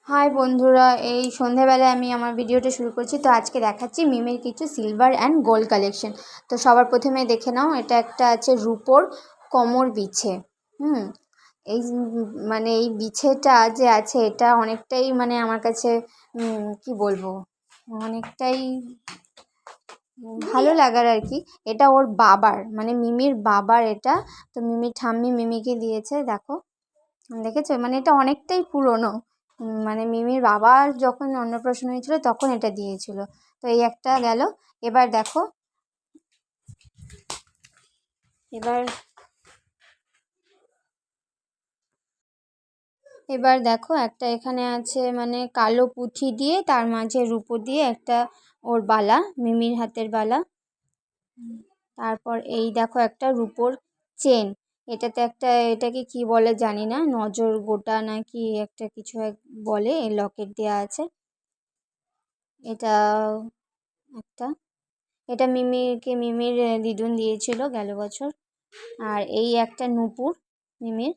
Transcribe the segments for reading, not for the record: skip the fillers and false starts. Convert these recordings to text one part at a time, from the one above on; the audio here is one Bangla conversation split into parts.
হাই বন্ধুরা, এই সন্ধ্যাবেলায় আমি আমার ভিডিওটা শুরু করছি। তো আজকে দেখাচ্ছি মিমির কিছু সিলভার অ্যান্ড গোল্ড কালেকশন। তো সবার প্রথমে দেখে নাও, এটা একটা আছে রূপোর কোমর বিছে। এই মানে এই বিছেটা যে আছে এটা অনেকটাই মানে আমার কাছে কি বলবো, অনেকটাই ভালো লাগার আর কি। এটা ওর বাবার মানে মিমির বাবার এটা। তো মিমির ঠাম্মি মিমিকে দিয়েছে, দেখো দেখেছো, মানে এটা অনেকটাই পুরনো। মানে মিমির বাবা যখন অন্নপ্রাশন হয়েছিল তখন এটা দিয়েছিল। তো এই একটা গেল। এবার দেখো, এবার এবার দেখো একটা এখানে আছে মানে কালো পুঁথি দিয়ে তার মাঝে রূপো দিয়ে একটা ওর বালা, মিমির হাতের বালা। তারপর এই দেখো একটা রূপোর চেন। এটাতে একটা, এটাকে কি বলে জানি না, নজর গোটা নাকি একটা কিছু এক বলে, লকেট দেওয়া আছে। এটা একটা, এটা মিমির দিদুন দিয়েছিল গেল বছর। আর এই একটা নূপুর মিমির,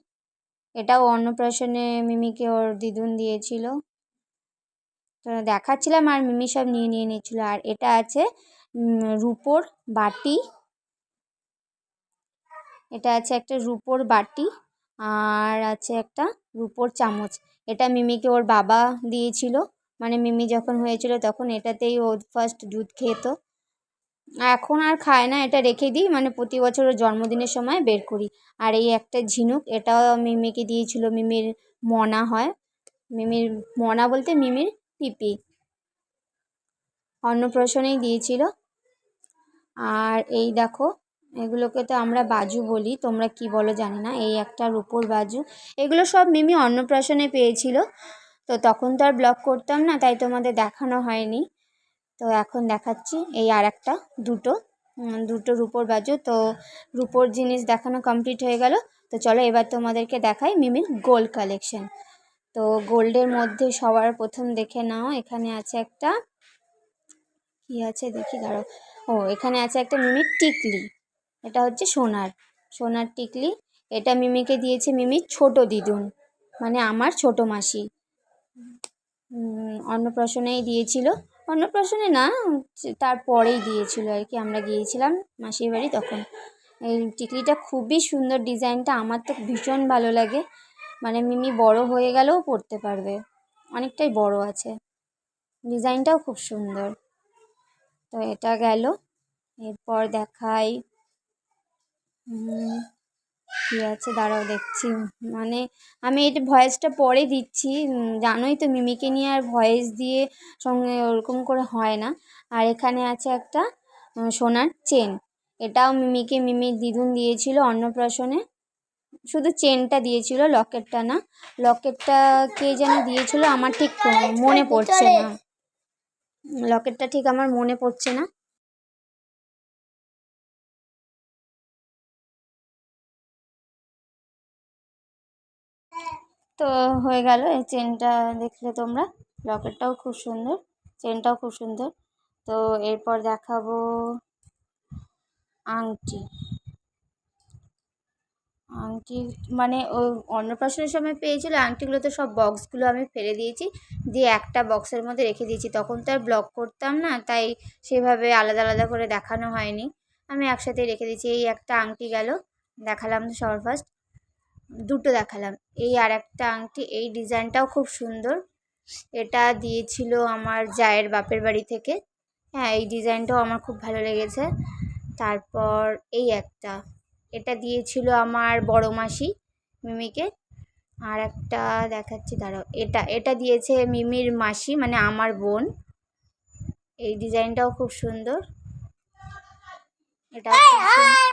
এটাও অন্নপ্রাশনে মিমিকে ওর দিদুন দিয়েছিল। তো দেখাচ্ছিলাম আর মিমি সব নিয়ে নিয়েছিল। আর এটা আছে রূপোর বাটি, এটা আছে একটা রূপোর বাটি। আর আছে একটা রূপোর চামচ। এটা মিমিকে ওর বাবা দিয়েছিল, মানে মিমি যখন হয়েছিল তখন এটাতেই ও ফার্স্ট দুধ খেত। এখন আর খায় না, এটা রেখে দিই, মানে প্রতি বছর ওর জন্মদিনের সময় বের করি। আর এই একটা ঝিনুক, এটাও মিমিকে দিয়েছিল, মিমির মনা হয়, মিমির মনা বলতে মিমির পিপি, অন্নপ্রাশনেই দিয়েছিল। আর এই দেখো, এগুলোকে তো আমরা বাজু বলি, তোমরা কি বলো জানি না। এই একটা রূপোর বাজু, এগুলো সব মিমি অন্নপ্রাশনে পেয়েছিল। তো তখন তো আর ব্লগ করতাম না, তাই তোমাদের দেখানো হয়নি। তো এখন দেখাচ্ছি। এই আর একটা দুটো রূপোর বাজু। তো রূপোর জিনিস দেখানো কমপ্লিট হয়ে গেল। তো চলো এবার তোমাদেরকে দেখাই মিমির গোল্ড কালেকশন। তো গোল্ডের মধ্যে সবার প্রথম দেখে নাও, এখানে আছে একটা, কি আছে দেখি দাঁড়াও। এখানে আছে একটা মিমির টিকলি। এটা হচ্ছে সোনার টিকলি। এটা মিমিকে দিয়েছে মিমির ছোট দিদুন, মানে আমার ছোট মাসি। অন্নপ্রাশনেই দিয়েছিল, অন্নপ্রাশনে না, তারপরেই দিয়েছিল আর কি, আমরা গিয়েছিলাম মাসির বাড়ি তখন। এই টিকলিটা খুবই সুন্দর, ডিজাইনটা আমার তো ভীষণ ভালো লাগে। মানে মিমি বড় হয়ে গেলেও পরতে পারবে, অনেকটাই বড় আছে, ডিজাইনটাও খুব সুন্দর। তো এটা গেল। এরপর দেখাই কি আছে, দাঁড়াও দেখছি। মানে আমি এটা ভয়েসটা পরে দিচ্ছি, জানোই তো মিমিকে নিয়ে আর ভয়েস দিয়ে সঙ্গে ওরকম করে হয় না। আর এখানে আছে একটা সোনার চেন। এটাও মিমির দিদুন দিয়েছিল অন্নপ্রাশনে, শুধু চেনটা দিয়েছিল, লকেটটা না। লকেটটা কে যেন দিয়েছিল আমার ঠিক মনে পড়ছে না, লকেটটা ঠিক আমার মনে পড়ছে না। তো হয়ে গেল, এই চেনটা দেখলে তোমরা, লকেটটাও খুব সুন্দর, চেনটাও খুব সুন্দর। তো এরপর দেখাবো আংটি। আংটি মানে ও অন্নপ্রাশনের সময় পেয়েছিল আংটিগুলো, তো সব বক্সগুলো আমি ফেলে দিয়েছি, দিয়ে একটা বক্সের মধ্যে রেখে দিয়েছি। তখন তো আর ব্লগ করতাম না, তাই সেভাবে আলাদা আলাদা করে দেখানো হয়নি, আমি একসাথেই রেখে দিয়েছি। এই একটা আংটি গেল, দেখালাম তো সবার ফার্স্ট, দুটো দেখালাম। এই আর একটা আংটি, এই ডিজাইনটাও খুব সুন্দর, এটা দিয়েছিল আমার জায়ের বাপের বাড়ি থেকে। হ্যাঁ, এই ডিজাইনটাও আমার খুব ভালো লেগেছে। তারপর এই একটা, এটা দিয়েছিল আমার বড় মাসি মিমিকে। আর একটা দেখাচ্ছি দাঁড়াও, এটা এটা দিয়েছে মিমির মাসি, মানে আমার বোন। এই ডিজাইনটাও খুব সুন্দর, এটাও খুব সুন্দর।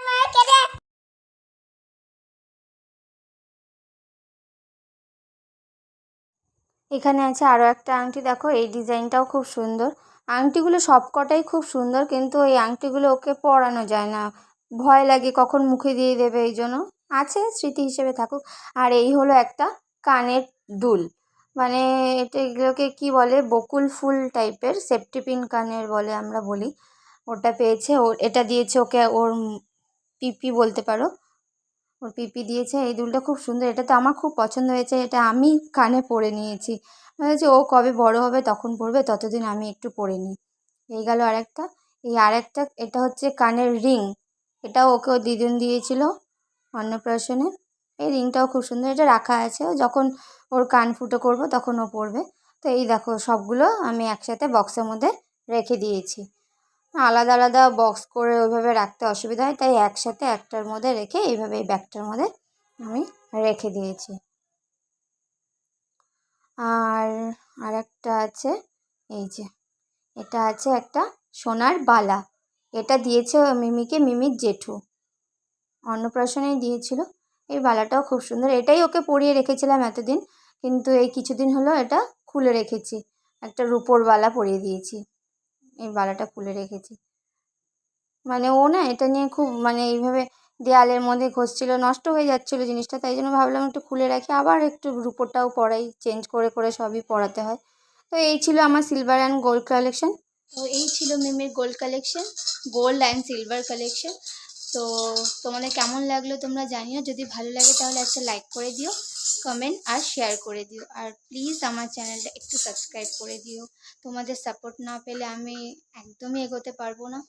এখানে আছে আরও একটা আংটি, দেখো এই ডিজাইনটাও খুব সুন্দর। আংটিগুলো সব কটাই খুব সুন্দর, কিন্তু এই আংটিগুলো ওকে পরানো যায় না, ভয় লাগে কখন মুখে দিয়ে দেবে, এই জন্য আছে, স্মৃতি হিসেবে থাকুক। আর এই হলো একটা কানের দুল, মানে এটা এগুলোকে কি বলে, বকুল ফুল টাইপের, সেফটি পিন কানের বলে আমরা বলি। ওটা পেয়েছে, এটা দিয়েছে ওকে ওর পিপি বলতে পারো, ওর পিপি দিয়েছে। এই দুলটা খুব সুন্দর, এটা তো আমার খুব পছন্দ হয়েছে, এটা আমি কানে পরে নিয়েছি। বলেছি ও কবে বড় হবে তখন পরবে, ততদিন আমি একটু পরে নিই। এই গেল আরেকটা। এই আরেকটা, এটা হচ্ছে কানের রিং, এটাও ওকে ও দিদুন দিয়েছিল অন্নপ্রাশনে। এই রিংটাও খুব সুন্দর, এটা রাখা আছে, ও যখন ওর কান ফুটো করবো তখন ও পরবে। তো এই দেখো সবগুলো আমি একসাথে বক্সের মধ্যে রেখে দিয়েছি। আলাদা আলাদা বক্স করে ওইভাবে রাখতে অসুবিধা হয়, তাই একসাথে একটার মধ্যে রেখে এইভাবে এই ব্যাগটার মধ্যে আমি রেখে দিয়েছি। আর আরেকটা আছে, এই যে এটা আছে একটা সোনার বালা, এটা দিয়েছে মিমিকে মিমির জেঠু, অন্নপ্রাশনেই দিয়েছিল। এই বালাটাও খুব সুন্দর, এটাই ওকে পরিয়ে রেখেছিলাম এতদিন, কিন্তু এই কিছুদিন হলো এটা খুলে রেখেছি, একটা রূপোর বালা পরিয়ে দিয়েছি। এই বালাটা খুলে রেখেছি, মানে ও না এটা নিয়ে খুব মানে এইভাবে দেয়ালের মধ্যে ঘষছিল, নষ্ট হয়ে যাচ্ছিলো জিনিসটা, তাই জন্য ভাবলাম একটু খুলে রাখি, আবার একটু রূপোরটাও পরাই, চেঞ্জ করে করে সবই পরাতে হয়। তো এই ছিল আমার সিলভার অ্যান্ড গোল্ড কালেকশন। তো এই ছিল মিমির gold collection, gold and silver collection. তো তোমাদের কেমন লাগলো তোমরা জানিও, যদি ভালো লাগে তাহলে একটা লাইক করে দিও, কমেন্ট আর শেয়ার করে দিও, আর প্লিজ আমার চ্যানেলটা একটু সাবস্ক্রাইব করে দিও। তোমাদের সাপোর্ট না পেলে আমি একদমই এগোতে পারবো না।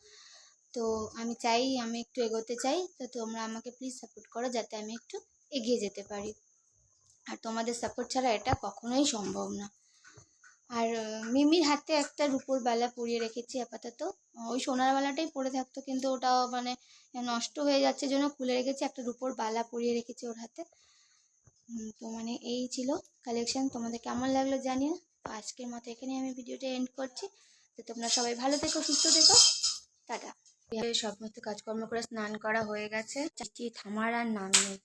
তো আমি চাই, আমি একটু এগোতে চাই, তো তোমরা আমাকে প্লিজ সাপোর্ট করো যাতে আমি একটু এগিয়ে যেতে পারি, আর তোমাদের সাপোর্ট ছাড়া এটা কখনোই সম্ভব না। আর মিমির হাতে একটা রূপোর বালা পরিয়ে রেখেছি আপাতত, ওই সোনার বালাটাই পরে থাকতো, কিন্তু ওটাও মানে নষ্ট হয়ে যাচ্ছে জন্য খুলে রেখেছি, একটা রূপোর বালা পরিয়ে রেখেছি ওর হাতে। তো মানে এই ছিল কালেকশন, তোমাদের কেমন লাগলো জানিও। তো আজকের মতো এখানে আমি ভিডিওটা এন্ড করছি। তো তোমরা সবাই ভালো থেকো, সুস্থ থেকো, টাটা। সমস্ত কাজকর্ম করে স্নান করা হয়ে গেছে, চাচি থামার আর নাম নেই।